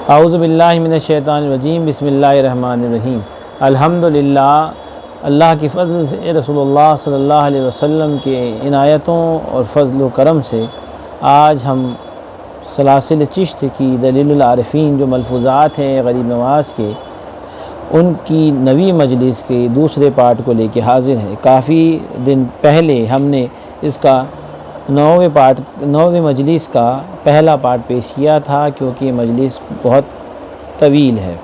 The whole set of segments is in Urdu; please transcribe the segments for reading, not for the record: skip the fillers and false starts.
اعوذ باللہ من الشیطان الرجیم، بسم اللہ الرحمن الرحیم۔ الحمدللہ، اللہ کی فضل سے، رسول اللہ صلی اللہ علیہ وسلم کے عنایتوں اور فضل و کرم سے آج ہم سلاسل چشت کی دلیل العارفین جو ملفوظات ہیں غریب نواز کے، ان کی نویں مجلس کے دوسرے پارٹ کو لے کے حاضر ہیں۔ کافی دن پہلے ہم نے اس کا نویں مجلس کا پہلا پارٹ پیش کیا تھا، کیونکہ یہ مجلس بہت طویل ہے۔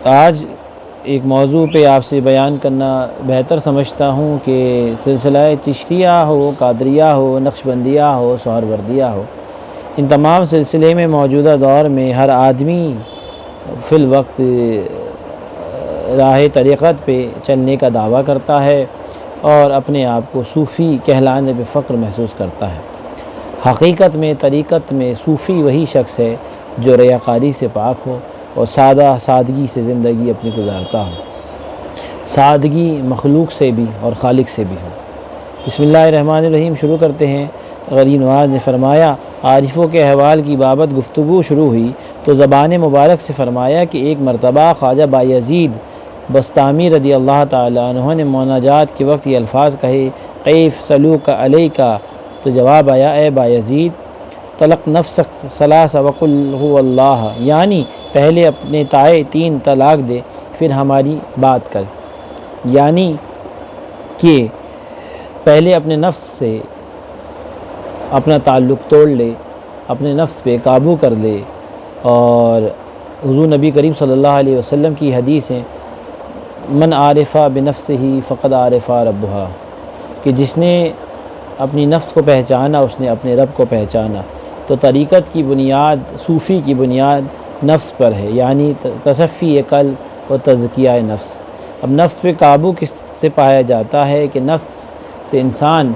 آج ایک موضوع پہ آپ سے بیان کرنا بہتر سمجھتا ہوں کہ سلسلہ چشتیہ ہو، قادریہ ہو، نقشبندیہ ہو، سہروردیہ ہو، ان تمام سلسلے میں موجودہ دور میں ہر آدمی فی الوقت راہ طریقت پہ چلنے کا دعویٰ کرتا ہے اور اپنے آپ کو صوفی کہلانے پہ فخر محسوس کرتا ہے۔ حقیقت میں طریقت میں صوفی وہی شخص ہے جو ریاکاری سے پاک ہو اور سادگی سے زندگی اپنی گزارتا ہو، سادگی مخلوق سے بھی اور خالق سے بھی ہو۔ بسم اللہ الرحمن الرحیم شروع کرتے ہیں۔ غریب نواز نے فرمایا، عارفوں کے احوال کی بابت گفتگو شروع ہوئی تو زبان مبارک سے فرمایا کہ ایک مرتبہ خواجہ بایزید بسطامی رضی اللہ تعالیٰ عنہ نے مناجات کے وقت یہ الفاظ کہے، کیف سلوک علیکا، تو جواب آیا، اے بایزید، طلق نفسک ثلاث وقل هو اللہ، یعنی پہلے اپنے تائے 3 طلاق دے پھر ہماری بات کر، یعنی کہ پہلے اپنے نفس سے اپنا تعلق توڑ لے، اپنے نفس پہ قابو کر لے۔ اور حضور نبی کریم صلی اللہ علیہ وسلم کی حدیث ہیں، من عارفہ بنفسہ فقد عارفہ ربہا، کہ جس نے اپنی نفس کو پہچانا اس نے اپنے رب کو پہچانا۔ تو طریقت کی بنیاد، صوفی کی بنیاد نفس پر ہے، یعنی تصفی قلب و تزکیہ نفس۔ اب نفس پہ قابو کس سے پایا جاتا ہے کہ نفس سے انسان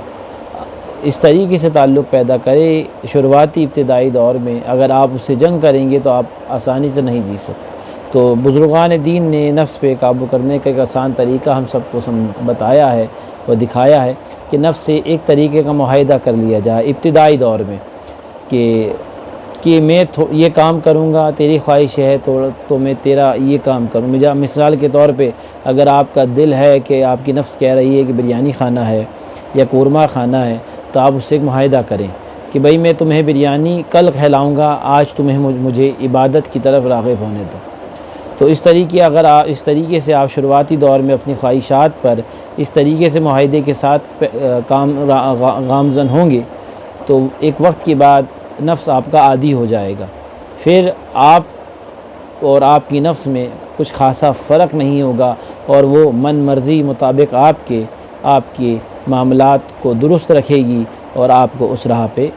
اس طریقے سے تعلق پیدا کرے، شروعاتی ابتدائی دور میں اگر آپ اس سے جنگ کریں گے تو آپ آسانی سے نہیں جی سکتے۔ تو بزرگان دین نے نفس پہ قابو کرنے کا ایک آسان طریقہ ہم سب کو بتایا ہے اور دکھایا ہے کہ نفس سے ایک طریقے کا معاہدہ کر لیا جائے ابتدائی دور میں کہ میں یہ کام کروں گا، تیری خواہش ہے تو میں تیرا یہ کام کروں۔ مثال کے طور پہ اگر آپ کا دل ہے کہ آپ کی نفس کہہ رہی ہے کہ بریانی کھانا ہے یا قورمہ کھانا ہے، تو آپ اس سے ایک معاہدہ کریں کہ بھئی میں تمہیں بریانی کل کھلاؤں گا، آج تمہیں مجھے عبادت کی طرف راغب ہونے دو۔ تو اس طریقے سے آپ شروعاتی دور میں اپنی خواہشات پر اس طریقے سے معاہدے کے ساتھ گامزن ہوں گے تو ایک وقت کے بعد نفس آپ کا عادی ہو جائے گا، پھر آپ اور آپ کی نفس میں کچھ خاصا فرق نہیں ہوگا اور وہ من مرضی مطابق آپ کے معاملات کو درست رکھے گی اور آپ کو اس راہ پہ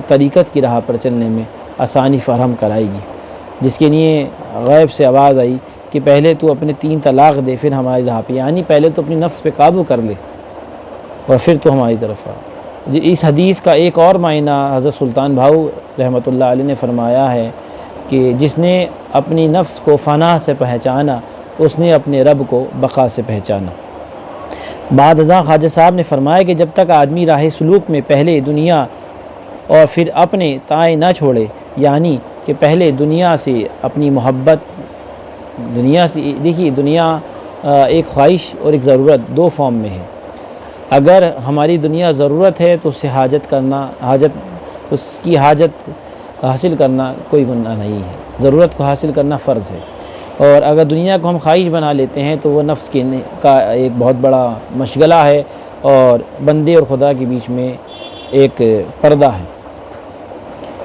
طریقت کی راہ پر چلنے میں آسانی فراہم کرائے گی، جس کے لیے غیب سے آواز آئی کہ پہلے تو اپنے 3 طلاق دے پھر ہماری راہ پہ، یعنی پہلے تو اپنی نفس پہ قابو کر لے اور پھر تو ہماری طرف آ۔ اس حدیث کا ایک اور معنی حضرت سلطان بھاؤ رحمۃ اللہ علیہ نے فرمایا ہے کہ جس نے اپنی نفس کو فنا سے پہچانا اس نے اپنے رب کو بقا سے پہچانا۔ بعد ازاں خواجہ صاحب نے فرمایا کہ جب تک آدمی راہ سلوک میں پہلے دنیا اور پھر اپنے تائیں نہ چھوڑے، یعنی کہ پہلے دنیا سے اپنی محبت، دنیا سے دیکھیے دنیا ایک خواہش اور ایک ضرورت 2 فارم میں ہے۔ اگر ہماری دنیا ضرورت ہے تو اس سے اس کی حاجت حاصل کرنا کوئی گناہ نہیں ہے، ضرورت کو حاصل کرنا فرض ہے۔ اور اگر دنیا کو ہم خواہش بنا لیتے ہیں تو وہ نفس کا ایک بہت بڑا مشغلہ ہے اور بندے اور خدا کے بیچ میں ایک پردہ ہے،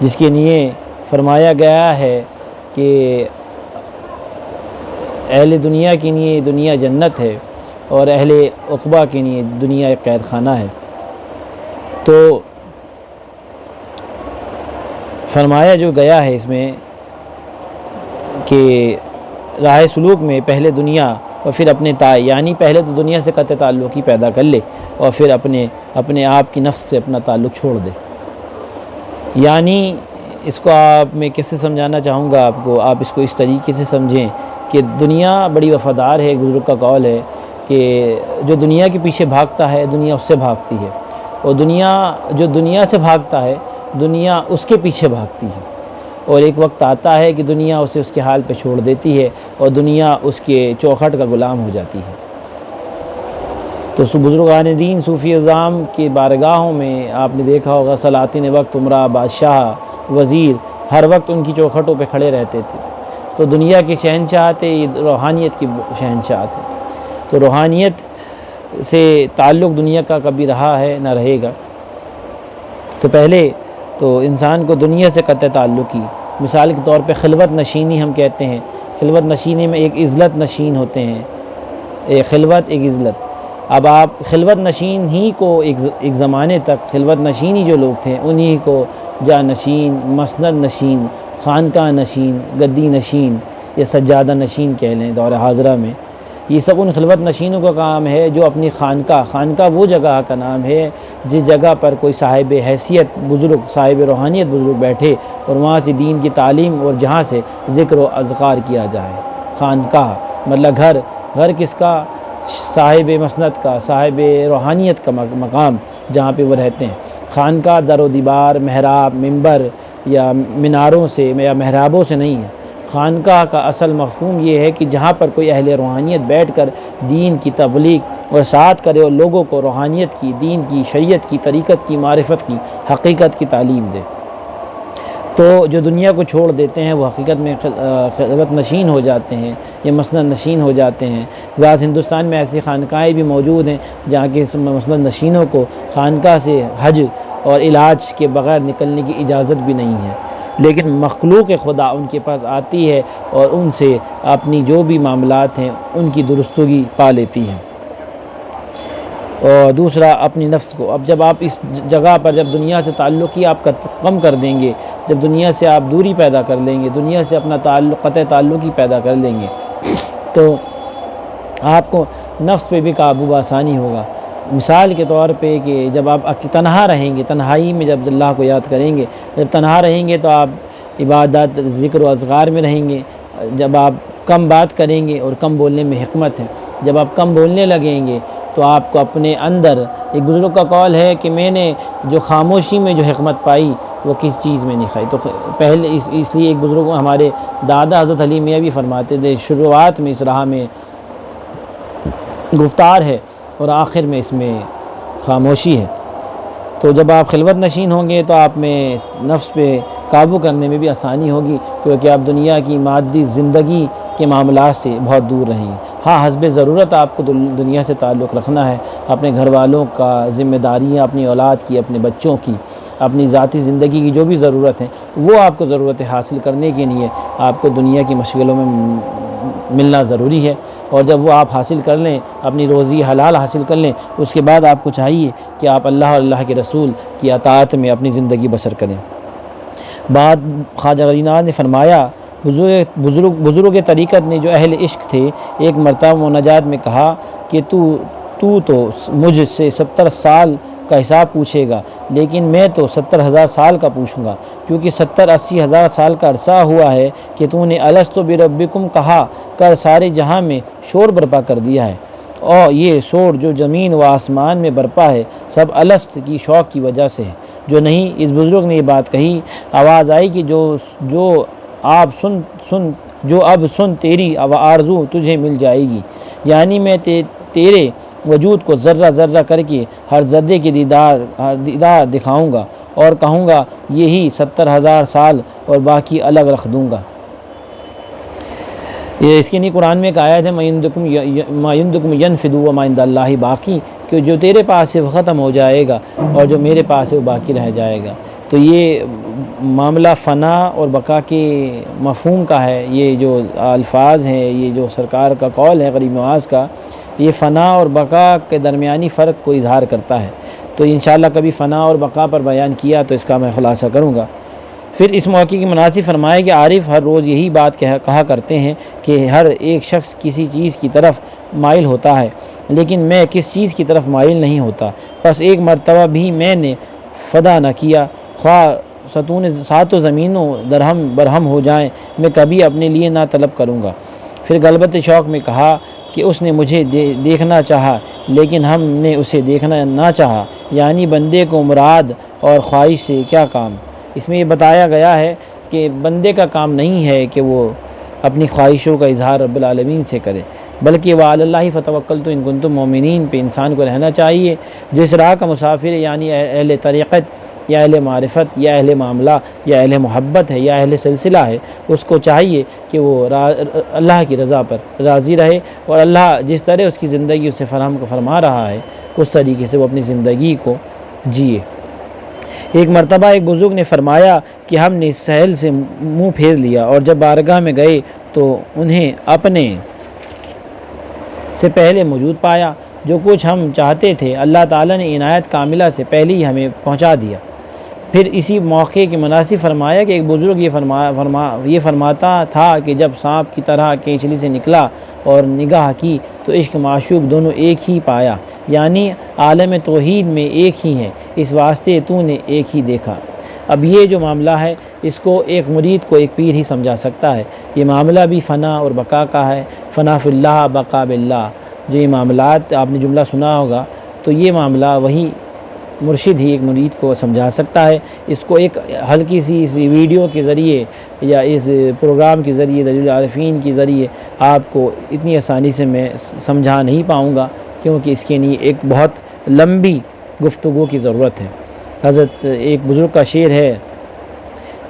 جس کے لیے فرمایا گیا ہے کہ اہل دنیا کے لیے دنیا جنت ہے اور اہل عقبہ کے لیے دنیا ایک قید خانہ ہے۔ تو فرمایا جو گیا ہے اس میں کہ راہ سلوک میں پہلے دنیا اور پھر اپنے تائے، یعنی پہلے تو دنیا سے قطع تعلق ہی پیدا کر لے اور پھر اپنے آپ کی نفس سے اپنا تعلق چھوڑ دے۔ یعنی اس کو میں کیسے سمجھانا چاہوں گا آپ کو، آپ اس کو اس طریقے سے سمجھیں کہ دنیا بڑی وفادار ہے۔ بزرگ کا قول ہے کہ جو دنیا کے پیچھے بھاگتا ہے دنیا اس سے بھاگتی ہے، اور جو دنیا سے بھاگتا ہے دنیا اس کے پیچھے بھاگتی ہے۔ اور ایک وقت آتا ہے کہ دنیا اسے اس کے حال پہ چھوڑ دیتی ہے اور دنیا اس کے چوکھٹ کا غلام ہو جاتی ہے۔ تو بزرگان دین صوفی اعظام کی بارگاہوں میں آپ نے دیکھا ہوگا سلاطین وقت، عمرہ، بادشاہ، وزیر ہر وقت ان کی چوکھٹوں پہ کھڑے رہتے تھے۔ تو دنیا کے شہنشاہ تھے، یہ روحانیت کی شہنشاہ تھے۔ تو روحانیت سے تعلق دنیا کا کبھی رہا ہے نہ رہے گا۔ تو پہلے تو انسان کو دنیا سے قطع تعلق کی، مثال کے طور پہ خلوت نشینی ہم کہتے ہیں۔ خلوت نشینی میں ایک عزلت نشین ہوتے ہیں، ایک خلوت ایک عزلت۔ اب آپ خلوت نشین ہی کو ایک زمانے تک خلوت نشینی جو لوگ تھے انہی کو جا نشین، مسند نشین، خانقاہ نشین، گدی نشین یا سجادہ نشین کہہ لیں دور حاضرہ میں، یہ سب ان خلوت نشینوں کا کام ہے جو اپنی خانقاہ وہ جگہ کا نام ہے جس جگہ پر کوئی صاحب حیثیت بزرگ، صاحب روحانیت بزرگ بیٹھے اور وہاں سے دین کی تعلیم اور جہاں سے ذکر و اذکار کیا جائے۔ خانقاہ مطلب گھر کس کا؟ صاحب مسند کا، صاحب روحانیت کا مقام جہاں پہ وہ رہتے ہیں۔ خانقاہ در و دیوار، محراب، منبر یا میناروں سے یا محرابوں سے نہیں ہے۔ خانقاہ کا اصل مفہوم یہ ہے کہ جہاں پر کوئی اہل روحانیت بیٹھ کر دین کی تبلیغ اور ساتھ کرے اور لوگوں کو روحانیت کی، دین کی، شریعت کی، طریقت کی، معرفت کی، حقیقت کی تعلیم دے۔ تو جو دنیا کو چھوڑ دیتے ہیں وہ حقیقت میں خلوت نشین ہو جاتے ہیں یا مسند نشین ہو جاتے ہیں۔ بعض ہندوستان میں ایسی خانقاہیں بھی موجود ہیں جہاں کے مسند نشینوں کو خانقاہ سے حج اور علاج کے بغیر نکلنے کی اجازت بھی نہیں ہے، لیکن مخلوق خدا ان کے پاس آتی ہے اور ان سے اپنی جو بھی معاملات ہیں ان کی درستگی پا لیتی ہے۔ اور دوسرا اپنی نفس کو، اب جب آپ اس جگہ پر جب دنیا سے تعلق ہی آپ کم کر دیں گے، جب دنیا سے آپ دوری پیدا کر لیں گے، دنیا سے اپنا قطع تعلق ہی پیدا کر لیں گے، تو آپ کو نفس پہ بھی قابو بآسانی ہوگا۔ مثال کے طور پہ کہ جب آپ تنہا رہیں گے، تنہائی میں جب اللہ کو یاد کریں گے، جب تنہا رہیں گے تو آپ عبادت، ذکر و اذکار میں رہیں گے۔ جب آپ کم بات کریں گے، اور کم بولنے میں حکمت ہے، جب آپ کم بولنے لگیں گے تو آپ کو اپنے اندر، ایک بزرگ کا قول ہے کہ میں نے جو خاموشی میں جو حکمت پائی وہ کس چیز میں نہیں کھائی۔ تو پہلے اس لیے ایک بزرگ ہمارے دادا حضرت علی میاں بھی فرماتے تھے شروعات میں اس راہ میں گفتار ہے اور آخر میں اس میں خاموشی ہے۔ تو جب آپ خلوت نشین ہوں گے تو آپ میں نفس پہ قابو کرنے میں بھی آسانی ہوگی، کیونکہ آپ دنیا کی مادی زندگی کے معاملات سے بہت دور رہیں گے۔ ہاں حسب ضرورت آپ کو دنیا سے تعلق رکھنا ہے، اپنے گھر والوں کا ذمہ داریاں، اپنی اولاد کی، اپنے بچوں کی، اپنی ذاتی زندگی کی جو بھی ضرورت ہیں وہ آپ کو ضرورتیں حاصل کرنے کے لیے آپ کو دنیا کی مشغلوں میں ملنا ضروری ہے۔ اور جب وہ آپ حاصل کر لیں، اپنی روزی حلال حاصل کر لیں، اس کے بعد آپ کو چاہیے کہ آپ اللہ اور اللہ کے رسول کی اطاعت میں اپنی زندگی بسر کریں۔ بعد خواجہ غنی نواز نے فرمایا، بزرگ طریقت نے جو اہل عشق تھے ایک مرتبہ مناجات میں کہا کہ تو مجھ سے 70 سال کا حساب پوچھے گا، لیکن میں تو 70,000 سال کا پوچھوں گا، کیونکہ 70-80 ہزار سال کا عرصہ ہوا ہے کہ تو نے الستو بربکم کہا کر سارے جہاں میں شور برپا کر دیا ہے، اور یہ شور جو زمین و آسمان میں برپا ہے سب الست کی شوق کی وجہ سے ہے۔ جو نہیں، اس بزرگ نے یہ بات کہی، آواز آئی کہ جو اب سن تیری آرزو تجھے مل جائے گی، یعنی میں تیرے وجود کو ذرہ ذرہ کر کے ہر ذرے کے دیدار دکھاؤں گا اور کہوں گا یہی 70,000 سال اور باقی الگ رکھ دوں گا۔ یہ اس کے لیے قرآن میں ایک آیت ہے ما یندکم ینفد وما عند اللہ باقی، کہ جو تیرے پاس ہے وہ ختم ہو جائے گا اور جو میرے پاس ہے وہ باقی رہ جائے گا۔ تو یہ معاملہ فنا اور بقا کے مفہوم کا ہے۔ یہ جو الفاظ ہیں، یہ جو سرکار کا قول ہے غریب نواز کا، یہ فنا اور بقا کے درمیانی فرق کو اظہار کرتا ہے۔ تو انشاءاللہ کبھی فنا اور بقا پر بیان کیا تو اس کا میں خلاصہ کروں گا۔ پھر اس موقع کی مناسب فرمائے کہ عارف ہر روز یہی بات کہا کرتے ہیں کہ ہر ایک شخص کسی چیز کی طرف مائل ہوتا ہے، لیکن میں کس چیز کی طرف مائل نہیں ہوتا، بس ایک مرتبہ بھی میں نے فدا نہ کیا، خواہ ستون ساتوں زمینوں درہم برہم ہو جائیں، میں کبھی اپنے لیے نہ طلب کروں گا۔ پھر غلبت شوق میں کہا کہ اس نے مجھے دیکھنا چاہا لیکن ہم نے اسے دیکھنا نہ چاہا، یعنی بندے کو مراد اور خواہش سے کیا کام۔ اس میں یہ بتایا گیا ہے کہ بندے کا کام نہیں ہے کہ وہ اپنی خواہشوں کا اظہار رب العالمین سے کرے، بلکہ وعلی اللہ فتوکلت ان کنتم مومنین پہ انسان کو رہنا چاہیے۔ جس راہ کا مسافر ہے، یعنی اہل طریقت یا اہل معرفت یا اہل معاملہ یا اہل محبت ہے یا اہل سلسلہ ہے، اس کو چاہیے کہ وہ اللہ کی رضا پر راضی رہے، اور اللہ جس طرح اس کی زندگی اسے فراہم فرما رہا ہے اس طریقے سے وہ اپنی زندگی کو جیے۔ ایک مرتبہ ایک بزرگ نے فرمایا کہ ہم نے اس سہل سے منہ پھیر لیا، اور جب بارگاہ میں گئے تو انہیں اپنے سے پہلے موجود پایا۔ جو کچھ ہم چاہتے تھے اللہ تعالیٰ نے عنایت کاملہ سے پہلے ہی ہمیں پہنچا دیا۔ پھر اسی موقع کے مناسب فرمایا کہ ایک بزرگ یہ فرماتا تھا کہ جب سانپ کی طرح کینچلی سے نکلا اور نگاہ کی تو عشق معشوق دونوں ایک ہی پایا، یعنی عالم توحید میں ایک ہی ہیں، اس واسطے تو نے ایک ہی دیکھا۔ اب یہ جو معاملہ ہے اس کو ایک مرید کو ایک پیر ہی سمجھا سکتا ہے۔ یہ معاملہ بھی فنا اور بقا کا ہے، فنا فی اللہ بقا باللہ۔ جو یہ معاملات آپ نے جملہ سنا ہوگا تو یہ معاملہ وہی مرشد ہی ایک مرید کو سمجھا سکتا ہے۔ اس کو ایک ہلکی سی اس ویڈیو کے ذریعے یا اس پروگرام کے ذریعے دلیل العارفین کے ذریعے آپ کو اتنی آسانی سے میں سمجھا نہیں پاؤں گا، کیونکہ اس کے لیے ایک بہت لمبی گفتگو کی ضرورت ہے۔ حضرت ایک بزرگ کا شعر ہے،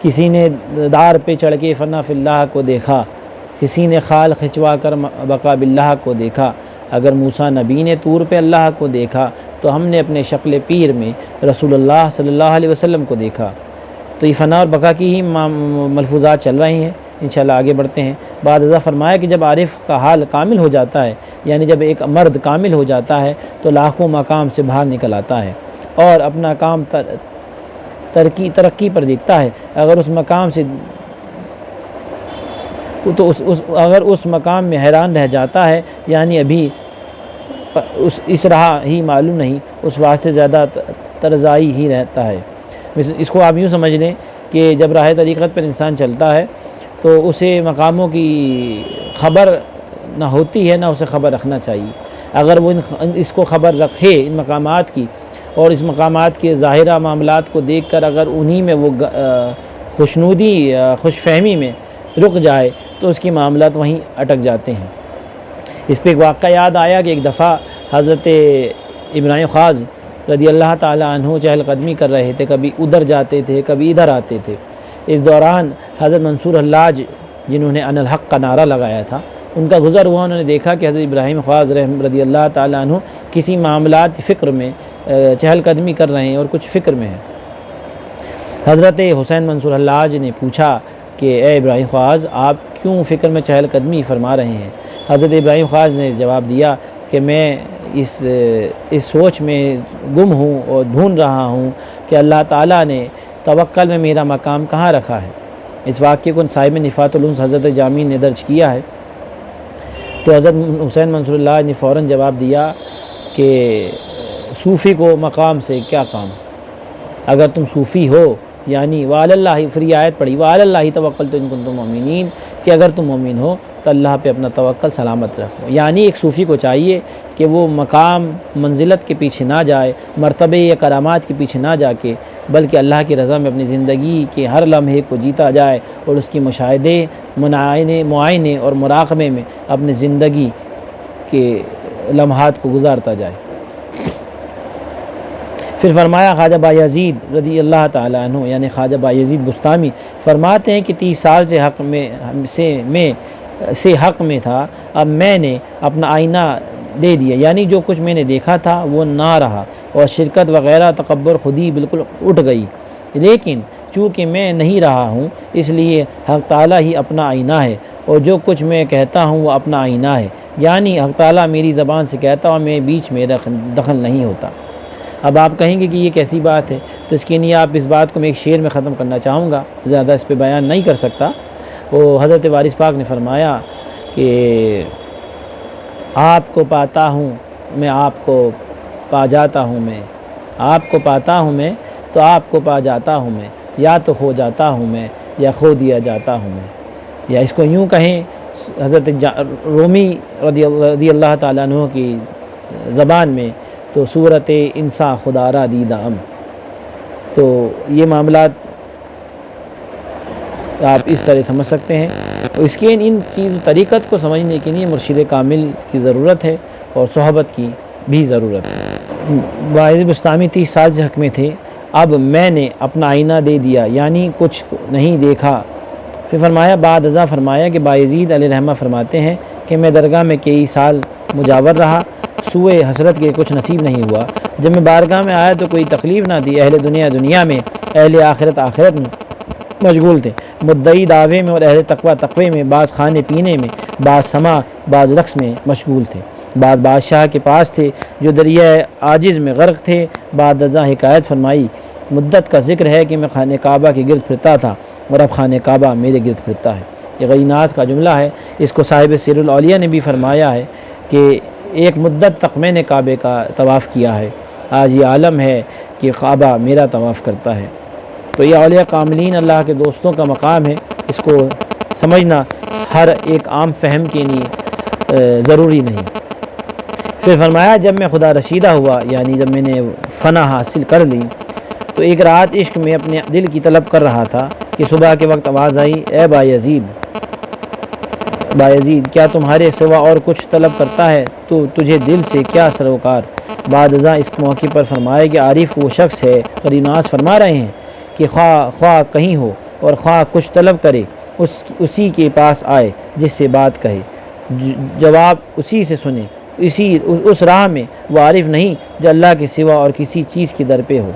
کسی نے دار پہ چڑھ کے فنا فی اللہ کو دیکھا، کسی نے خال کھچوا کر بقا باللہ کو دیکھا، اگر موسیٰ نبی نے طور پہ اللہ کو دیکھا تو ہم نے اپنے شکل پیر میں رسول اللہ صلی اللہ علیہ وسلم کو دیکھا۔ تو یہ فنا اور بقا کی ہی ملفوظات چل رہی ہیں، انشاءاللہ آگے بڑھتے ہیں۔ بعد ازاں فرمایا کہ جب عارف کا حال کامل ہو جاتا ہے، یعنی جب ایک مرد کامل ہو جاتا ہے تو لاکھوں مقام سے باہر نکل آتا ہے اور اپنا کام ترقی پر دیکھتا ہے۔ اگر اس مقام سے تو اگر اس مقام میں حیران رہ جاتا ہے، یعنی ابھی اس راہ ہی معلوم نہیں، اس واسطے زیادہ ترزائی ہی رہتا ہے۔ اس کو آپ یوں سمجھ لیں کہ جب راہ طریقت پر انسان چلتا ہے تو اسے مقاموں کی خبر نہ ہوتی ہے، نہ اسے خبر رکھنا چاہیے۔ اگر وہ اس کو خبر رکھے ان مقامات کی، اور اس مقامات کے ظاہرہ معاملات کو دیکھ کر اگر انہی میں وہ خوش فہمی میں رک جائے تو اس کے معاملات وہیں اٹک جاتے ہیں۔ اس پہ ایک واقعہ یاد آیا کہ ایک دفعہ حضرت ابراہیم خواص رضی اللہ تعالیٰ عنہ چہل قدمی کر رہے تھے، کبھی ادھر جاتے تھے کبھی ادھر آتے تھے۔ اس دوران حضرت منصور حلاج جنہوں نے ان الحق کا نعرہ لگایا تھا، ان کا گزر ہوا، انہوں نے دیکھا کہ حضرت ابراہیم خواص رضی اللہ تعالیٰ عنہ کسی معاملات فکر میں چہل قدمی کر رہے ہیں اور کچھ فکر میں ہیں۔ حضرت حسین منصور حلاج نے پوچھا کہ اے ابراہیم خواص، آپ کیوں فکر میں چہل قدمی فرما رہے ہیں؟ حضرت ابراہیم خواص نے جواب دیا کہ میں اس سوچ میں گم ہوں اور ڈھونڈ رہا ہوں کہ اللہ تعالیٰ نے توکل میں میرا مقام کہاں رکھا ہے۔ اس واقعے کو صاحب نفات الانس حضرت جامی نے درج کیا ہے۔ تو حضرت حسین منصور اللہ نے فوراً جواب دیا کہ صوفی کو مقام سے کیا کام، اگر تم صوفی ہو، یعنی وعلی اللہ، فری آیت پڑھی وعلی اللہ توکلت ان کنتم مؤمنین، کہ اگر تم مومن ہو تو اللہ پہ اپنا توکل سلامت رکھو۔ یعنی ایک صوفی کو چاہیے کہ وہ مقام منزلت کے پیچھے نہ جائے، مرتبے یا کرامات کے پیچھے نہ جا کے، بلکہ اللہ کی رضا میں اپنی زندگی کے ہر لمحے کو جیتا جائے اور اس کی مشاہدے، معائنے اور مراقبے میں اپنی زندگی کے لمحات کو گزارتا جائے۔ پھر فرمایا خواجہ بایزید رضی اللہ تعالیٰ عنہ، یعنی خواجہ بایزید بستامی فرماتے ہیں کہ 30 سال سے حق میں تھا، اب میں نے اپنا آئینہ دے دیا، یعنی جو کچھ میں نے دیکھا تھا وہ نہ رہا اور شرکت وغیرہ تکبر خودی بالکل اٹھ گئی، لیکن چونکہ میں نہیں رہا ہوں اس لیے حق تعالیٰ ہی اپنا آئینہ ہے، اور جو کچھ میں کہتا ہوں وہ اپنا آئینہ ہے، یعنی حق تعالیٰ میری زبان سے کہتا اور میں بیچ میں دخل نہیں ہوتا۔ اب آپ کہیں گے کہ یہ کیسی بات ہے، تو اس کے لیے آپ اس بات کو میں ایک شعر میں ختم کرنا چاہوں گا، زیادہ اس پہ بیان نہیں کر سکتا۔ وہ حضرت وارث پاک نے فرمایا کہ آپ کو پاتا ہوں میں آپ کو پا جاتا ہوں، میں آپ کو پاتا ہوں میں تو آپ کو پا جاتا ہوں میں، یا تو کھو جاتا ہوں میں یا کھو دیا جاتا ہوں میں، یا اس کو یوں کہیں حضرت رومی رضی اللہ تعالیٰ عنہ کی زبان میں تو صورت انسا خدا را دیدہ ام۔ تو یہ معاملات آپ اس طرح سمجھ سکتے ہیں۔ اس کے ان چیز طریقت کو سمجھنے کے لیے مرشد کامل کی ضرورت ہے اور صحبت کی بھی ضرورت ہے۔ باعث بستامی 30 سال سے حق میں تھے، اب میں نے اپنا آئینہ دے دیا، یعنی کچھ نہیں دیکھا۔ پھر فرمایا بعد ازاں فرمایا کہ بایزید علیہ رحمہ فرماتے ہیں کہ میں درگاہ میں کئی سال مجاور رہا، سوئے حسرت کے کچھ نصیب نہیں ہوا۔ جب میں بارگاہ میں آیا تو کوئی تکلیف نہ تھی، اہل دنیا میں، اہل آخرت میں مشغول تھے، مدعی دعوے میں اور اہل تقوی میں، بعض کھانے پینے میں، بعض سما، بعض رقص میں مشغول تھے، بعض بادشاہ کے پاس تھے جو دریائے عاجز میں غرق تھے۔ بعد ازاں حکایت فرمائی، مدت کا ذکر ہے کہ میں خانہ کعبہ کے گرد پھرتا تھا اور اب خانہ کعبہ میرے گرد پھرتا ہے۔ یہ غی ناز کا جملہ ہے، اس کو صاحب سیر الاولیاء نے بھی فرمایا ہے کہ ایک مدت تک میں نے کعبے کا طواف کیا ہے، آج یہ عالم ہے کہ کعبہ میرا طواف کرتا ہے۔ تو یہ اولیاء کاملین اللہ کے دوستوں کا مقام ہے، اس کو سمجھنا ہر ایک عام فہم کے لیے ضروری نہیں۔ پھر فرمایا جب میں خدا رشیدہ ہوا، یعنی جب میں نے فنا حاصل کر لی، تو ایک رات عشق میں اپنے دل کی طلب کر رہا تھا کہ صبح کے وقت آواز آئی، اے بایزید کیا تمہارے سوا اور کچھ طلب کرتا ہے تو تجھے دل سے کیا سروکار۔ بعد ازاں اس موقع پر فرمایا کہ عارف وہ شخص ہے، قریناس فرما رہے ہیں کہ خواہ کہیں ہو اور خواہ کچھ طلب کرے، اسی کے پاس آئے جس سے بات کہے، جواب اسی سے سنے، اس راہ میں وہ عارف نہیں جو اللہ کے سوا اور کسی چیز کے در پہ ہو۔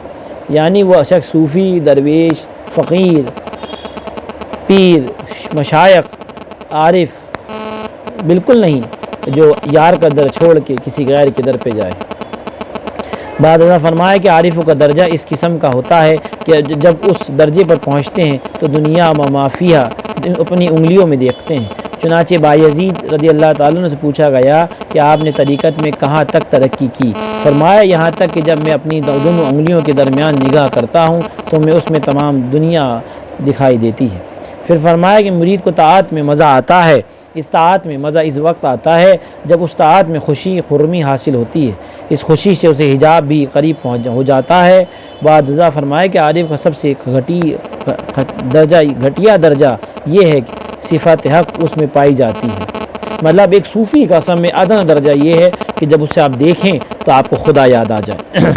یعنی وہ شخص صوفی، درویش، فقیر، پیر، مشائخ، عارف بالکل نہیں جو یار کا در چھوڑ کے کسی غیر کے در پہ جائے۔ بعد ازاں فرمایا کہ عارفوں کا درجہ اس قسم کا ہوتا ہے کہ جب اس درجے پر پہنچتے ہیں تو دنیا مافیہ اپنی انگلیوں میں دیکھتے ہیں۔ چنانچہ بایزید رضی اللہ تعالیٰ عنہ سے پوچھا گیا کہ آپ نے طریقت میں کہاں تک ترقی کی؟ فرمایا یہاں تک کہ جب میں اپنی دونوں انگلیوں کے درمیان نگاہ کرتا ہوں تو میں اس میں تمام دنیا دکھائی دیتی ہے۔ پھر فرمایا کہ مرید کو طاعت میں مزہ آتا ہے، اس طاعت میں مزہ اس وقت آتا ہے جب اس طاعت میں خوشی خرمی حاصل ہوتی ہے، اس خوشی سے اسے حجاب بھی قریب ہو جاتا ہے۔ بعد ازاں فرمایا کہ عارف کا سب سے گھٹیا درجہ یہ ہے کہ صفات حق اس میں پائی جاتی ہے، مطلب ایک صوفی کا سب میں ادنا درجہ یہ ہے کہ جب اسے آپ دیکھیں تو آپ کو خدا یاد آ جائے۔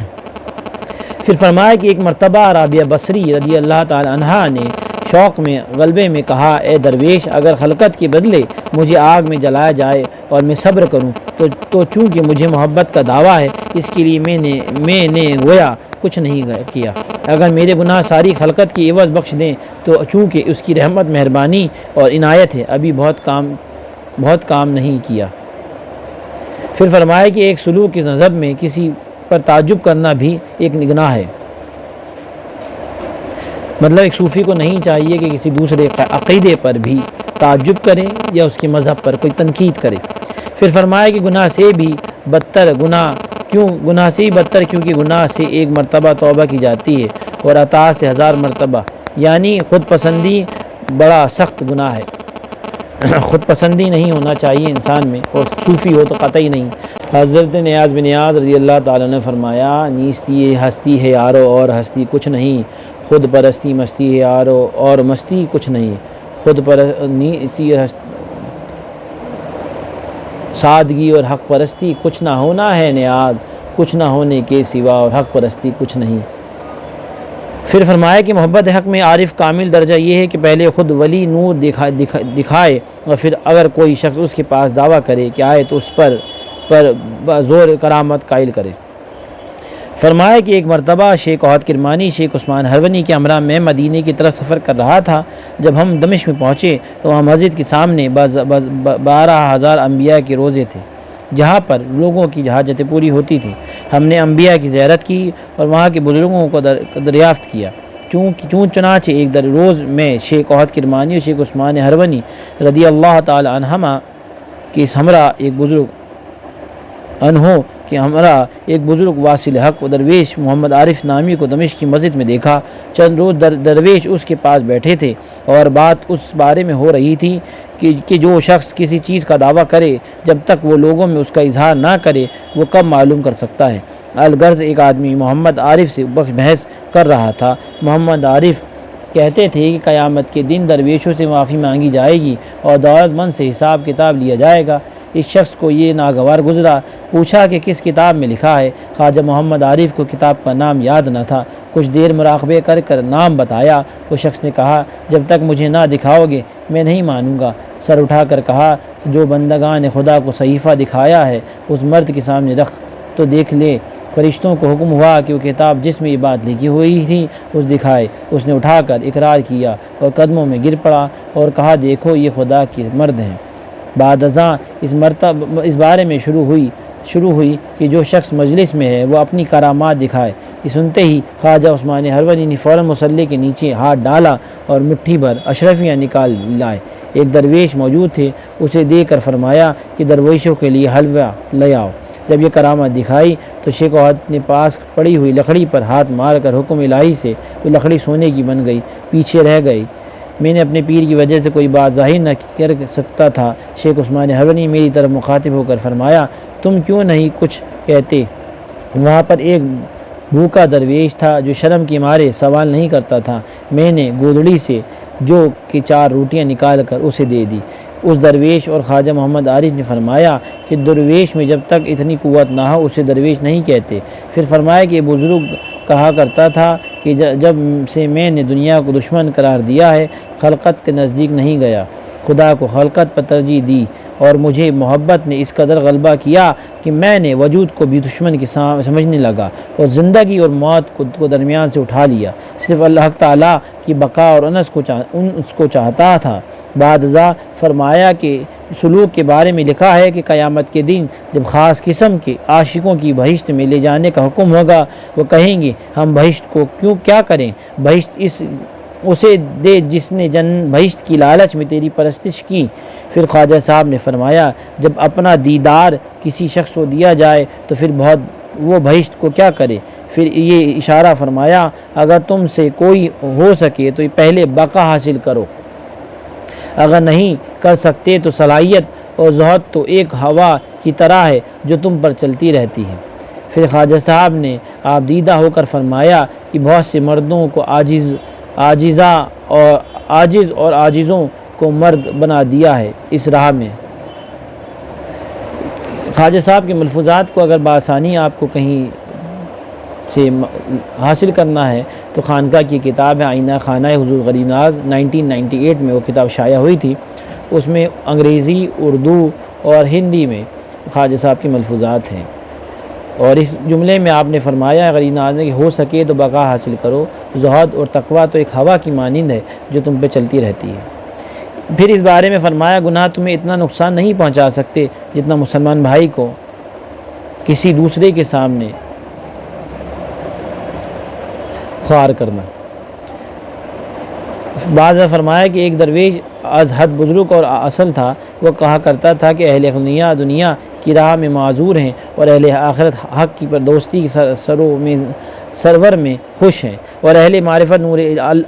پھر فرمایا کہ ایک مرتبہ رابعہ بصری رضی اللہ تعالی عنہا نے شوق میں غلبے میں کہا، اے درویش اگر خلقت کے بدلے مجھے آگ میں جلایا جائے اور میں صبر کروں تو چونکہ مجھے محبت کا دعویٰ ہے اس کے لیے میں نے گویا کچھ نہیں کیا۔ اگر میرے گناہ ساری خلقت کی عوض بخش دیں تو چونکہ اس کی رحمت، مہربانی اور عنایت ہے ابھی بہت کام نہیں کیا۔ پھر فرمایا کہ ایک سلوک کے مذہب میں کسی پر تعجب کرنا بھی ایک گناہ ہے، مطلب ایک صوفی کو نہیں چاہیے کہ کسی دوسرے عقیدے پر بھی تعجب کرے یا اس کے مذہب پر کوئی تنقید کرے۔ پھر فرمایا کہ گناہ سے بھی بدتر کیونکہ گناہ سے ایک مرتبہ توبہ کی جاتی ہے اور عطا سے 1000 مرتبہ، یعنی خود پسندی بڑا سخت گناہ ہے، خود پسندی نہیں ہونا چاہیے انسان میں، اور صوفی ہو تو قطعی نہیں۔ حضرت نیاز بن نیاز رضی اللہ تعالیٰ نے فرمایا، نیستی ہستی ہے یارو اور ہستی کچھ نہیں، خود پرستی مستی ہے یارو اور مستی کچھ نہیں، سادگی اور حق پرستی کچھ نہ ہونا ہے نیاز، کچھ نہ ہونے کے سوا اور حق پرستی کچھ نہیں۔ پھر فرمایا کہ محبت حق میں عارف کامل درجہ یہ ہے کہ پہلے خود ولی نور دکھائے اور پھر اگر کوئی شخص اس کے پاس دعویٰ کرے کہ آئے تو اس پر زور کرامت قائل کرے۔ فرمایا کہ ایک مرتبہ شیخ احد کرمانی شیخ عثمان ہرونی کے ہمراہ میں مدینے کی طرف سفر کر رہا تھا۔ جب ہم دمشق میں پہنچے تو وہاں مسجد کے سامنے 12,000 انبیاء کے روزے تھے جہاں پر لوگوں کی حاجتیں پوری ہوتی تھیں۔ ہم نے انبیاء کی زیارت کی اور وہاں کے بزرگوں کو دریافت کیا۔ چنانچہ ایک روز میں شیخ احد کرمانی اور شیخ عثمان ہرونی رضی اللہ تعالی عنہما کے ایک بزرگ واصل حق و درویش محمد عارف نامی کو دمشق کی مسجد میں دیکھا۔ چند روز درویش اس کے پاس بیٹھے تھے اور بات اس بارے میں ہو رہی تھی کہ جو شخص کسی چیز کا دعویٰ کرے جب تک وہ لوگوں میں اس کا اظہار نہ کرے وہ کب معلوم کر سکتا ہے۔ الغرض ایک آدمی محمد عارف سے بحث کر رہا تھا۔ محمد عارف کہتے تھے کہ قیامت کے دن درویشوں سے معافی مانگی جائے گی اور دولت مند سے حساب کتاب لیا جائے گا۔ اس شخص کو یہ ناگوار گزرا، پوچھا کہ کس کتاب میں لکھا ہے۔ خواجہ محمد عارف کو کتاب کا نام یاد نہ تھا، کچھ دیر مراقبے کر نام بتایا۔ اس شخص نے کہا، جب تک مجھے نہ دکھاؤ گے میں نہیں مانوں گا۔ سر اٹھا کر کہا، جو بندگان خدا کو صحیفہ دکھایا ہے اس مرد کے سامنے رکھ تو دیکھ لے۔ فرشتوں کو حکم ہوا کہ وہ کتاب جس میں یہ بات لکھی ہوئی تھی اس دکھائے۔ اس نے اٹھا کر اقرار کیا اور قدموں میں گر پڑا اور کہا، دیکھو یہ خدا کے مرد ہیں۔ بعد ازاں اس بارے میں شروع ہوئی کہ جو شخص مجلس میں ہے وہ اپنی کرامات دکھائے۔ یہ سنتے ہی خواجہ عثمان ہروردی نے فوراً مصلے کے نیچے ہاتھ ڈالا اور مٹھی بھر اشرفیاں نکال لائے۔ ایک درویش موجود تھے، اسے دے کر فرمایا کہ درویشوں کے لیے حلوہ لے آؤ۔ جب یہ کرامت دکھائی تو شیخ وحد نے پاس پڑی ہوئی لکڑی پر ہاتھ مار کر حکم الہی سے وہ لکڑی سونے کی بن گئی، پیچھے رہ گئی۔ میں نے اپنے پیر کی وجہ سے کوئی بات ظاہر نہ کر سکتا تھا۔ شیخ عثمان ہروردی میری طرف مخاطب ہو کر فرمایا، تم کیوں نہیں کچھ کہتے؟ وہاں پر ایک بھوکا درویش تھا جو شرم کے مارے سوال نہیں کرتا تھا۔ میں نے گودڑی سے جو کہ 4 روٹیاں نکال کر اسے دے دی۔ اس درویش اور خواجہ محمد عارف نے فرمایا کہ درویش میں جب تک اتنی قوت نہ ہو اسے درویش نہیں کہتے۔ پھر فرمایا کہ یہ بزرگ کہا کرتا تھا کہ جب سے میں نے دنیا کو دشمن قرار دیا ہے خلقت کے نزدیک نہیں گیا، خدا کو خلقت پر ترجیح دی اور مجھے محبت نے اس قدر غلبہ کیا کہ میں نے وجود کو بھی دشمن کے سمجھنے لگا اور زندگی اور موت کو درمیان سے اٹھا لیا۔ صرف اللہ تعالیٰ کی بقا اور انس کو چاہتا تھا۔ بعد ازاں فرمایا کہ سلوک کے بارے میں لکھا ہے کہ قیامت کے دن جب خاص قسم کے عاشقوں کی بہشت میں لے جانے کا حکم ہوگا وہ کہیں گے، ہم بہشت کو کیا کریں؟ بہشت اسے دے جس نے بہشت کی لالچ میں تیری پرستش کی۔ پھر خواجہ صاحب نے فرمایا، جب اپنا دیدار کسی شخص کو دیا جائے تو پھر وہ بہشت کو کیا کرے؟ پھر یہ اشارہ فرمایا، اگر تم سے کوئی ہو سکے تو پہلے بقا حاصل کرو، اگر نہیں کر سکتے تو صلاحیت اور زہد تو ایک ہوا کی طرح ہے جو تم پر چلتی رہتی ہے۔ پھر خواجہ صاحب نے آپ دیدہ ہو کر فرمایا کہ بہت سے مردوں کو عاجز اور عاجزوں کو مرد بنا دیا ہے اس راہ میں۔ خواجہ صاحب کے ملفوظات کو اگر بآسانی آپ کو کہیں سے حاصل کرنا ہے تو خانقاہ کی کتاب ہے آئینہ خانہ حضور غریب نواز، 1998 میں وہ کتاب شائع ہوئی تھی۔ اس میں انگریزی، اردو اور ہندی میں خواجہ صاحب کے ملفوظات ہیں، اور اس جملے میں آپ نے فرمایا غریب نواز نے کہ ہو سکے تو بقا حاصل کرو، زہد اور تقویٰ تو ایک ہوا کی مانند ہے جو تم پہ چلتی رہتی ہے۔ پھر اس بارے میں فرمایا، گناہ تمہیں اتنا نقصان نہیں پہنچا سکتے جتنا مسلمان بھائی کو کسی دوسرے کے سامنے خوار کرنا۔ بعض نے فرمایا کہ ایک درویش از حد بزرگ اور اصل تھا، وہ کہا کرتا تھا کہ اہل دنیا کی راہ میں معذور ہیں اور اہل آخرت حق کی دوستی سرور میں خوش ہیں، اور اہل معرفت نور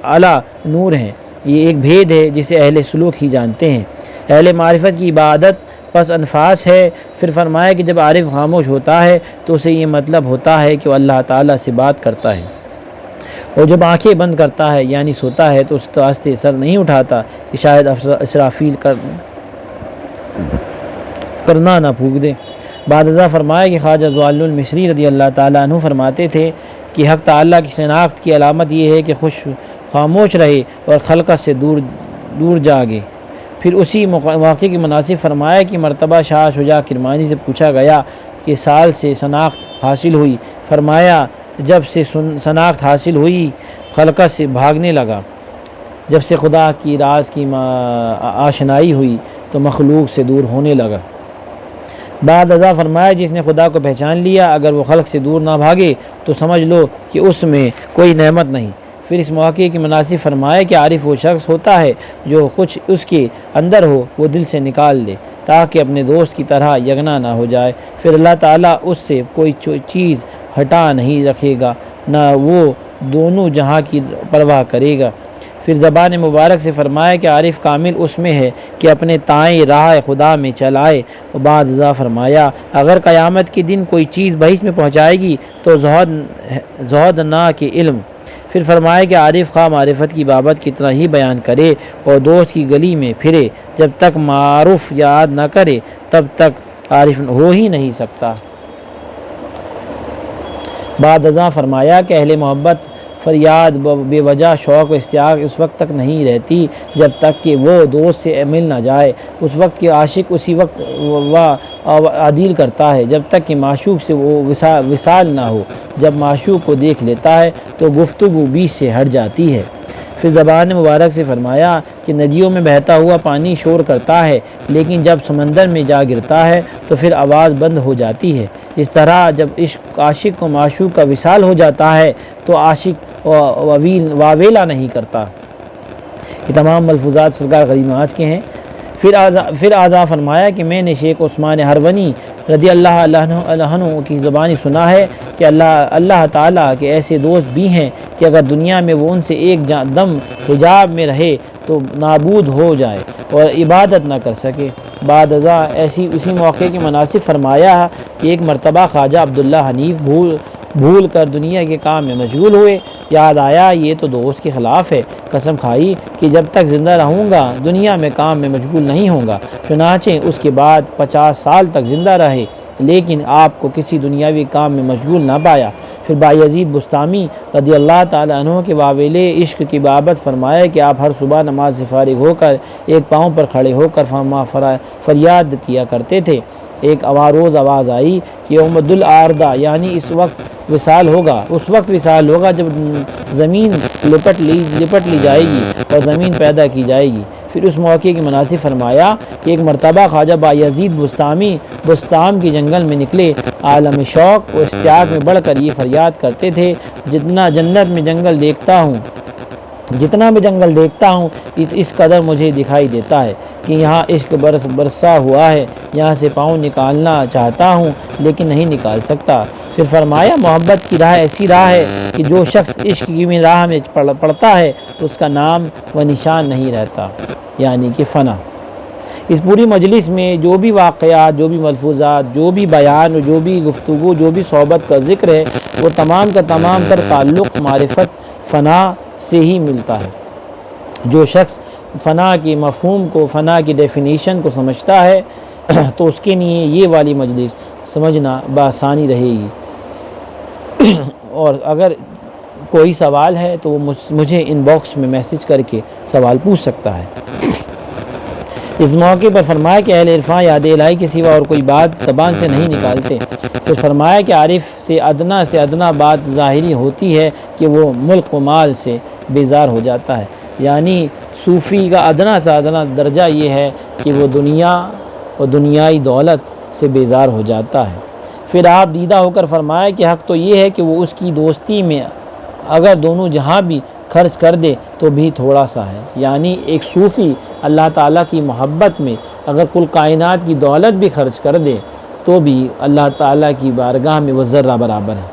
اعلیٰ نور ہیں۔ یہ ایک بھید ہے جسے اہل سلوک ہی جانتے ہیں۔ اہل معرفت کی عبادت پس انفاس ہے۔ پھر فرمایا کہ جب عارف خاموش ہوتا ہے تو اسے یہ مطلب ہوتا ہے کہ وہ اللہ تعالیٰ سے بات کرتا ہے، اور جب آنکھیں بند کرتا ہے یعنی سوتا ہے تو اس واسطے سر نہیں اٹھاتا کہ شاید اسرافیل کرنا نہ پھونک دے۔ بعد ازاں فرمایا کہ خواجہ زوال المصری رضی اللہ تعالیٰ عنہ فرماتے تھے کہ حق تعالیٰ کی شناخت کی علامت یہ ہے کہ خاموش رہے اور خلقت سے دور جاگے۔ پھر اسی واقعے کے مناسب فرمایا کہ مرتبہ شاہ شجاع کرمانی سے پوچھا گیا کہ سال سے شناخت حاصل ہوئی؟ فرمایا، جب سے شناخت حاصل ہوئی خلقت سے بھاگنے لگا، جب سے خدا کی راز کی آشنائی ہوئی تو مخلوق سے دور ہونے لگا۔ بعد ازاں فرمایا، جس نے خدا کو پہچان لیا اگر وہ خلق سے دور نہ بھاگے تو سمجھ لو کہ اس میں کوئی نعمت نہیں۔ پھر اس موقع کے مناسب فرمایا کہ عارف وہ شخص ہوتا ہے جو کچھ اس کے اندر ہو وہ دل سے نکال دے تاکہ اپنے دوست کی طرح یگنا نہ ہو جائے، پھر اللہ تعالیٰ اس سے کوئی چیز ہٹا نہیں رکھے گا، نہ وہ دونوں جہاں کی پرواہ کرے گا۔ پھر زبان مبارک سے فرمایا کہ عارف کامل اس میں ہے کہ اپنے تائیں راہ خدا میں چلائے۔ اور بعد ازاں فرمایا، اگر قیامت کے دن کوئی چیز بہشت میں پہنچائے گی تو زہد نہ کہ علم۔ پھر فرمایا کہ عارف خواہ معرفت کی بابت کتنا ہی بیان کرے اور دوست کی گلی میں پھرے، جب تک معروف یاد نہ کرے تب تک عارف ہو ہی نہیں سکتا۔ بعد ازاں فرمایا کہ اہل محبت فریاد بے وجہ شوق و اشتیاق اس وقت تک نہیں رہتی جب تک کہ وہ دوست سے مل نہ جائے۔ اس وقت کے عاشق اسی وقت عدیل کرتا ہے جب تک کہ معشوق سے وہ وصال نہ ہو۔ جب معشوق کو دیکھ لیتا ہے تو گفتگو بیچ سے ہٹ جاتی ہے۔ پھر زبان مبارک سے فرمایا کہ ندیوں میں بہتا ہوا پانی شور کرتا ہے، لیکن جب سمندر میں جا گرتا ہے تو پھر آواز بند ہو جاتی ہے۔ اس طرح جب عاشق کو معشوق کا وصال ہو جاتا ہے تو عاشق واویلا نہیں کرتا۔ یہ تمام ملفوظات سرکار غریب نواز کے ہیں۔ پھر آزا فرمایا کہ میں نے شیخ عثمان ہرونی رضی اللہ عنہ کی زبانی سنا ہے کہ اللہ تعالیٰ کے ایسے دوست بھی ہیں کہ اگر دنیا میں وہ ان سے ایک دم حجاب میں رہے تو نابود ہو جائے اور عبادت نہ کر سکے۔ بعد ازاں اسی موقع کے مناسب فرمایا کہ ایک مرتبہ خواجہ عبداللہ حنیف بھول کر دنیا کے کام میں مشغول ہوئے۔ یاد آیا یہ تو دوست کے خلاف ہے، قسم کھائی کہ جب تک زندہ رہوں گا دنیا میں کام میں مشغول نہیں ہوں گا۔ چنانچہ اس کے بعد 50 سال تک زندہ رہے لیکن آپ کو کسی دنیاوی کام میں مشغول نہ پایا۔ پھر بایزید بستامی رضی اللہ تعالیٰ عنہ کے واویلے عشق کی بابت فرمایا کہ آپ ہر صبح نماز سے فارغ ہو کر ایک پاؤں پر کھڑے ہو کر فریاد کیا کرتے تھے۔ ایک روز آواز آئی کہ امد العاردہ یعنی اس وقت وصال ہوگا جب زمین لپٹ لی جائے گی اور زمین پیدا کی جائے گی۔ پھر اس موقع کی مناسب فرمایا کہ ایک مرتبہ خواجہ بایزید بستامی بستام کے جنگل میں نکلے، عالم شوق و اشتیاق میں بڑھ کر یہ فریاد کرتے تھے، جتنا میں جنگل دیکھتا ہوں اس قدر مجھے دکھائی دیتا ہے کہ یہاں عشق برسا ہوا ہے، یہاں سے پاؤں نکالنا چاہتا ہوں لیکن نہیں نکال سکتا۔ پھر فرمایا محبت کی راہ ایسی راہ ہے کہ جو شخص عشق کی راہ میں پڑتا ہے تو اس کا نام و نشان نہیں رہتا، یعنی کہ فنا۔ اس پوری مجلس میں جو بھی واقعات، جو بھی ملفوظات، جو بھی بیان، جو بھی گفتگو، جو بھی صحبت کا ذکر ہے وہ تمام کا تمام تر تعلق معرفت فنا سے ہی ملتا ہے۔ جو شخص فنا کے مفہوم کو، فنا کی ڈیفینیشن کو سمجھتا ہے تو اس کے لیے یہ والی مجلس سمجھنا بآسانی رہے گی۔ اور اگر کوئی سوال ہے تو وہ مجھے ان باکس میں میسج کر کے سوال پوچھ سکتا ہے۔ اس موقع پر فرمایا کہ اہل عرفاں یاد الہی کے سوا اور کوئی بات زبان سے نہیں نکالتے۔ پھر فرمایا کہ عارف سے ادنا بات ظاہری ہوتی ہے کہ وہ ملک و مال سے بیزار ہو جاتا ہے، یعنی صوفی کا ادنا سے ادنا درجہ یہ ہے کہ وہ دنیا اور دنیائی دولت سے بیزار ہو جاتا ہے۔ پھر آپ دیدہ ہو کر فرمایا کہ حق تو یہ ہے کہ وہ اس کی دوستی میں اگر دونوں جہاں بھی خرچ کر دے تو بھی تھوڑا سا ہے، یعنی ایک صوفی اللہ تعالیٰ کی محبت میں اگر کل کائنات کی دولت بھی خرچ کر دے تو بھی اللہ تعالیٰ کی بارگاہ میں وہ ذرہ برابر ہے۔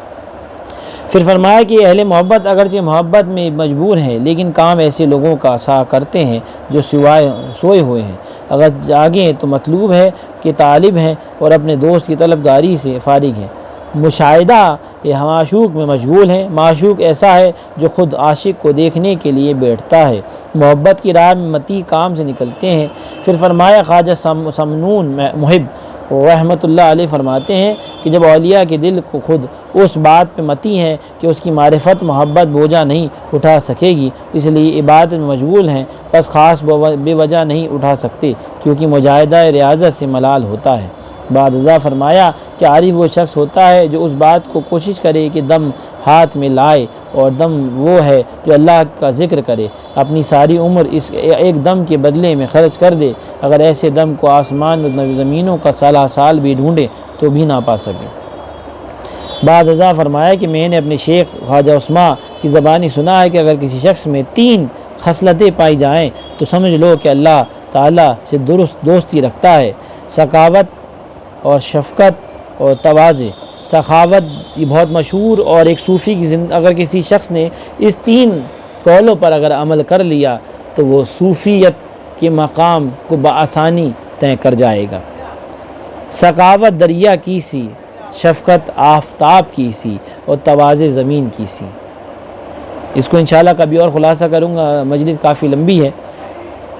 پھر فرمایا کہ اہل محبت اگرچہ محبت میں مجبور ہیں لیکن کام ایسے لوگوں کا سا کرتے ہیں جو سوئے ہوئے ہیں، اگر جاگیں تو مطلوب ہے کہ طالب ہیں اور اپنے دوست کی طلبگاری سے فارغ ہیں۔ مشاہدہ یہ معشوق میں مشغول ہیں، معشوق ایسا ہے جو خود عاشق کو دیکھنے کے لیے بیٹھتا ہے، محبت کی راہ میں متی کام سے نکلتے ہیں۔ پھر فرمایا خواجہ سمنون محب رحمۃ اللہ علیہ فرماتے ہیں کہ جب اولیاء کے دل کو خود اس بات پہ متی ہے کہ اس کی معرفت محبت بوجھا نہیں اٹھا سکے گی، اس لیے عبادت میں مشغول ہیں، بس خاص بے وجہ نہیں اٹھا سکتے کیونکہ مجاہدہ ریاضت سے ملال ہوتا ہے۔ بعد ازاں فرمایا کہ عارف وہ شخص ہوتا ہے جو اس بات کو کوشش کرے کہ دم ہاتھ میں لائے، اور دم وہ ہے جو اللہ کا ذکر کرے، اپنی ساری عمر اس ایک دم کے بدلے میں خرچ کر دے، اگر ایسے دم کو آسمان و زمینوں کا سال بھی ڈھونڈے تو بھی نہ پا سکے۔ بعد ازاں فرمایا کہ میں نے اپنے شیخ خواجہ عثمان کی زبانی سنا ہے کہ اگر کسی شخص میں 3 خصلتیں پائی جائیں تو سمجھ لو کہ اللہ تعالیٰ سے دوستی رکھتا ہے، سخاوت اور شفقت اور تواضع۔ سخاوت یہ بہت مشہور، اور ایک صوفی کی اگر کسی شخص نے اس 3 قولوں پر اگر عمل کر لیا تو وہ صوفیت کے مقام کو بآسانی طے کر جائے گا۔ سخاوت دریا کی سی، شفقت آفتاب کی سی، اور تواضع زمین کی سی۔ اس کو انشاءاللہ کبھی اور خلاصہ کروں گا، مجلس کافی لمبی ہے،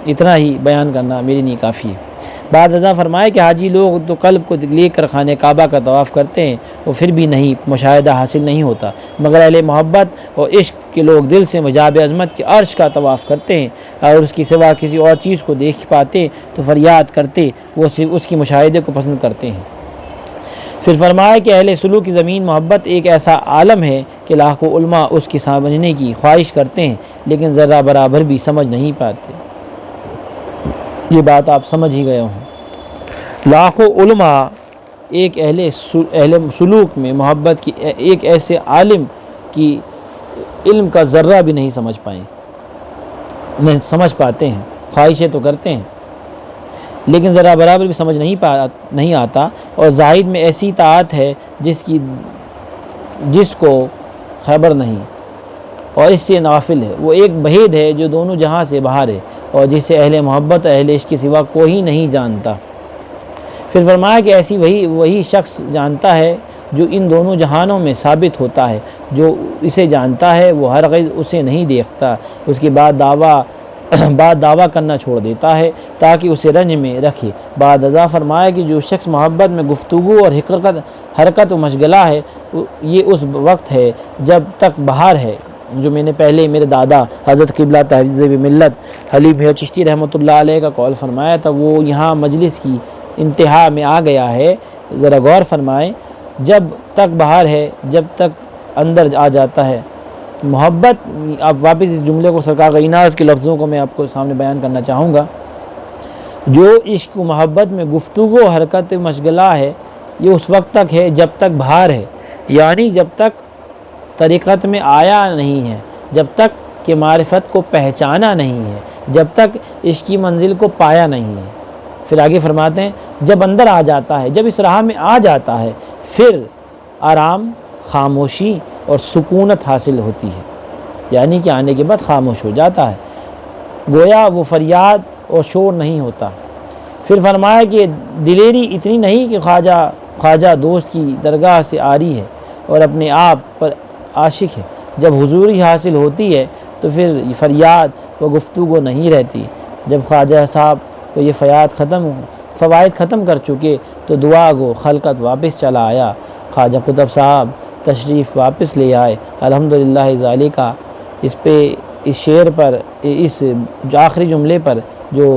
اتنا ہی بیان کرنا میرے لیے کافی ہے۔ بعد ازاں فرمائے کہ حاجی لوگ تو قلب کو لے کر خانہ کعبہ کا طواف کرتے ہیں، وہ پھر بھی نہیں مشاہدہ حاصل نہیں ہوتا، مگر اہل محبت اور عشق کے لوگ دل سے مجاب عظمت کے عرش کا طواف کرتے ہیں، اور اس کی سوا کسی اور چیز کو دیکھ پاتے تو فریاد کرتے، وہ صرف اس کی مشاہدے کو پسند کرتے ہیں۔ پھر فرمایا کہ اہل سلوک کی زمین محبت ایک ایسا عالم ہے کہ لاکھوں علماء اس کی سمجھنے کی خواہش کرتے ہیں، لیکن ذرہ برابر بھی سمجھ نہیں پاتے۔ یہ بات آپ سمجھ ہی گئے ہوں۔ لاکھوں علماء ایک اہل سلوک میں محبت کی ایک ایسے عالم کی علم کا ذرہ بھی نہیں سمجھ پاتے ہیں، خواہشیں تو کرتے ہیں لیکن ذرا برابر بھی سمجھ نہیں آتا، اور زاہد میں ایسی طاعت ہے جس کو خبر نہیں اور اس سے نافل ہے، وہ ایک بہید ہے جو دونوں جہاں سے باہر ہے، اور جسے اہل محبت اہل عشق کے سوا کوئی نہیں جانتا۔ پھر فرمایا کہ ایسی وہی شخص جانتا ہے جو ان دونوں جہانوں میں ثابت ہوتا ہے، جو اسے جانتا ہے وہ ہرگز اسے نہیں دیکھتا، اس کے بعد دعویٰ کرنا چھوڑ دیتا ہے تاکہ اسے رنج میں رکھے۔ بعد ازاں فرمایا کہ جو شخص محبت میں گفتگو اور حرکت و مشغلہ ہے، یہ اس وقت ہے جب تک باہر ہے، جو میں نے پہلے میرے دادا حضرت قبلہ تہذیب ملت حلیم میاں چشتی رحمۃ اللہ علیہ کا قول فرمایا تھا، وہ یہاں مجلس کی انتہا میں آ گیا ہے۔ ذرا غور فرمائیں، جب تک باہر ہے، جب تک اندر آ جاتا ہے محبت۔ آپ واپس اس جملے کو سرکار غیناز کے لفظوں کو میں آپ کو سامنے بیان کرنا چاہوں گا، جو عشق و محبت میں گفتگو و حرکت مشغلہ ہے، یہ اس وقت تک ہے جب تک باہر ہے، یعنی جب تک طریقت میں آیا نہیں ہے، جب تک کہ معرفت کو پہچانا نہیں ہے، جب تک عشق کی منزل کو پایا نہیں ہے۔ پھر آگے فرماتے ہیں جب اندر آ جاتا ہے، جب اس راہ میں آ جاتا ہے، پھر آرام، خاموشی اور سکونت حاصل ہوتی ہے، یعنی کہ آنے کے بعد خاموش ہو جاتا ہے، گویا وہ فریاد اور شور نہیں ہوتا۔ پھر فرمایا کہ دلیری اتنی نہیں کہ خواجہ دوست کی درگاہ سے آری ہے اور اپنے آپ پر عاشق ہے، جب حضوری حاصل ہوتی ہے تو پھر فریاد و گفتگو نہیں رہتی۔ جب خواجہ صاحب کو یہ فوائد ختم کر چکے تو دعا گو خلقت واپس چلا آیا، خواجہ قطب صاحب تشریف واپس لے آئے۔ الحمدللہ ذالکہ، اس شعر پر، اس آخری جملے پر جو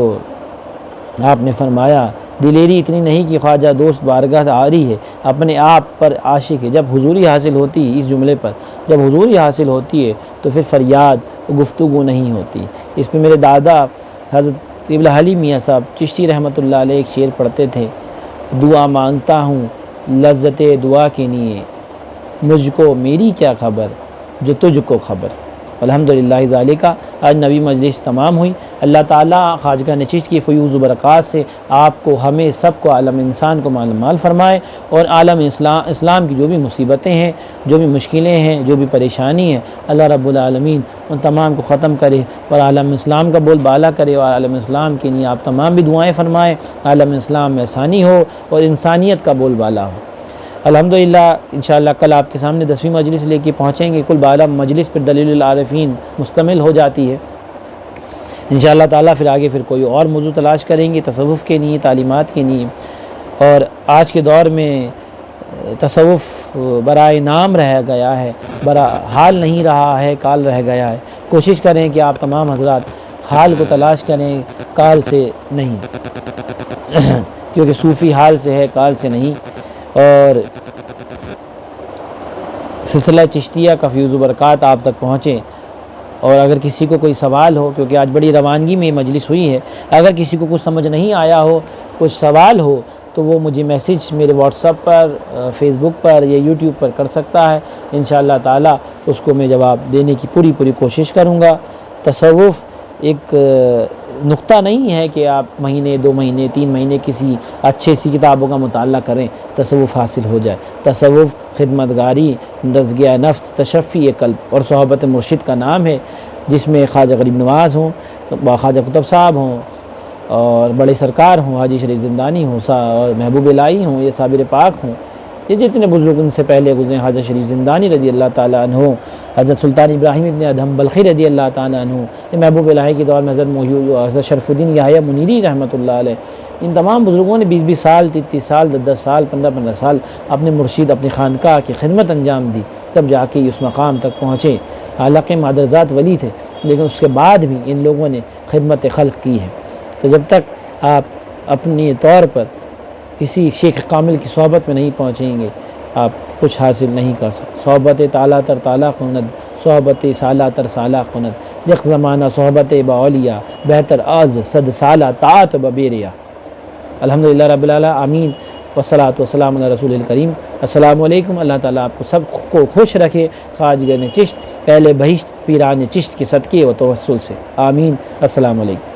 آپ نے فرمایا، دلیری اتنی نہیں کہ خواجہ دوست بارگاہ سے آری ہے، اپنے آپ پر عاشق ہے، جب حضوری حاصل ہوتی ہے، اس جملے پر جب حضوری حاصل ہوتی ہے تو پھر فریاد گفتگو نہیں ہوتی۔ اس پہ میرے دادا حضرت قبلہ حلیم میاں صاحب چشتی رحمۃ اللہ علیہ ایک شعر پڑھتے تھے، دعا مانگتا ہوں لذت دعا کے لیے، مجھ کو میری کیا خبر جو تجھ کو خبر۔ الحمدللہ ذالکہ، آج نبی مجلس تمام ہوئی۔ اللہ تعالیٰ خواجہ نشست کی فیوز و برکات سے آپ کو، ہمیں سب کو، عالم انسان کو مال فرمائے، اور عالم اسلام کی جو بھی مصیبتیں ہیں، جو بھی مشکلیں ہیں، جو بھی پریشانی ہے، اللہ رب العالمین ان تمام کو ختم کرے اور عالم اسلام کا بول بالا کرے، اور عالم اسلام کے لیے آپ تمام بھی دعائیں فرمائیں، عالم اسلام میں آسانی ہو اور انسانیت کا بول بالا ہو۔ الحمدللہ انشاءاللہ کل آپ کے سامنے 10ویں مجلس لے کے پہنچیں گے۔ کل 12 مجلس پر دلیل العارفین مشتمل ہو جاتی ہے انشاءاللہ تعالیٰ۔ پھر آگے کوئی اور موضوع تلاش کریں گے تصوف کے لیے، تعلیمات کے لیے۔ اور آج کے دور میں تصوف برائے نام رہ گیا ہے، حال نہیں رہا ہے، کال رہ گیا ہے۔ کوشش کریں کہ آپ تمام حضرات حال کو تلاش کریں، کال سے نہیں، کیونکہ صوفی حال سے ہے، کال سے نہیں۔ اور سلسلہ چشتیہ کا فیوز و برکات آپ تک پہنچیں۔ اور اگر کسی کو کوئی سوال ہو، کیونکہ آج بڑی روانگی میں مجلس ہوئی ہے، اگر کسی کو کچھ سمجھ نہیں آیا ہو، کچھ سوال ہو، تو وہ مجھے میسیج میرے واٹس ایپ پر، فیس بک پر یا یوٹیوب پر کر سکتا ہے، انشاءاللہ تعالیٰ اس کو میں جواب دینے کی پوری کوشش کروں گا۔ تصوف ایک نقطہ نہیں ہے کہ آپ مہینے، 2 مہینے، 3 مہینے کسی اچھے سی کتابوں کا مطالعہ کریں تصوف حاصل ہو جائے۔ تصوف خدمتگاری، تزکیہ نفس، تشفی قلب اور صحبت مرشد کا نام ہے، جس میں خواجہ غریب نواز ہوں، خواجہ قطب صاحب ہوں، اور بڑے سرکار ہوں، حاجی شریف زندانی ہوں، اور محبوب الہی ہوں، یہ صابر پاک ہوں، یہ جتنے بزرگ ان سے پہلے گزرے، حضرت شریف زندانی رضی اللہ تعالیٰ عنہ، حضرت سلطان ابراہیم ابن ادہم بلخی رضی اللہ تعالیٰ عنہ، یہ محبوب الہی کے دور میں حضرت شرف الدین یحییٰ منیری رحمۃ اللہ علیہ، ان تمام بزرگوں نے 20 سال، 33 سال، 10 سال، 15 سال اپنے مرشید، اپنی خانقاہ کی خدمت انجام دی، تب جا کے اس مقام تک پہنچے۔ حالانکہ مادرزاد ولی تھے، لیکن اس کے بعد بھی ان لوگوں نے خدمت خلق کی ہے۔ تو جب تک آپ اپنی طور پر کسی شیخ کامل کی صحبت میں نہیں پہنچیں گے، آپ کچھ حاصل نہیں کر سکتے۔ صحبت تالا تر تالا کند، صحبت سالہ تر سالہ کند، یک زمانہ صحبت باولیا، بہتر آز صد سالہ طاعت ببیریا۔ الحمدللہ رب العالمین، آمین، والصلاۃ والسلام علی رسول الکریم۔ السلام علیکم۔ اللہ تعالیٰ آپ کو سب کو خوش رکھے، خواجگان چشت، اہل بہشت، پیران چشت کے صدقے و توسل سے، آمین۔ السلام علیکم۔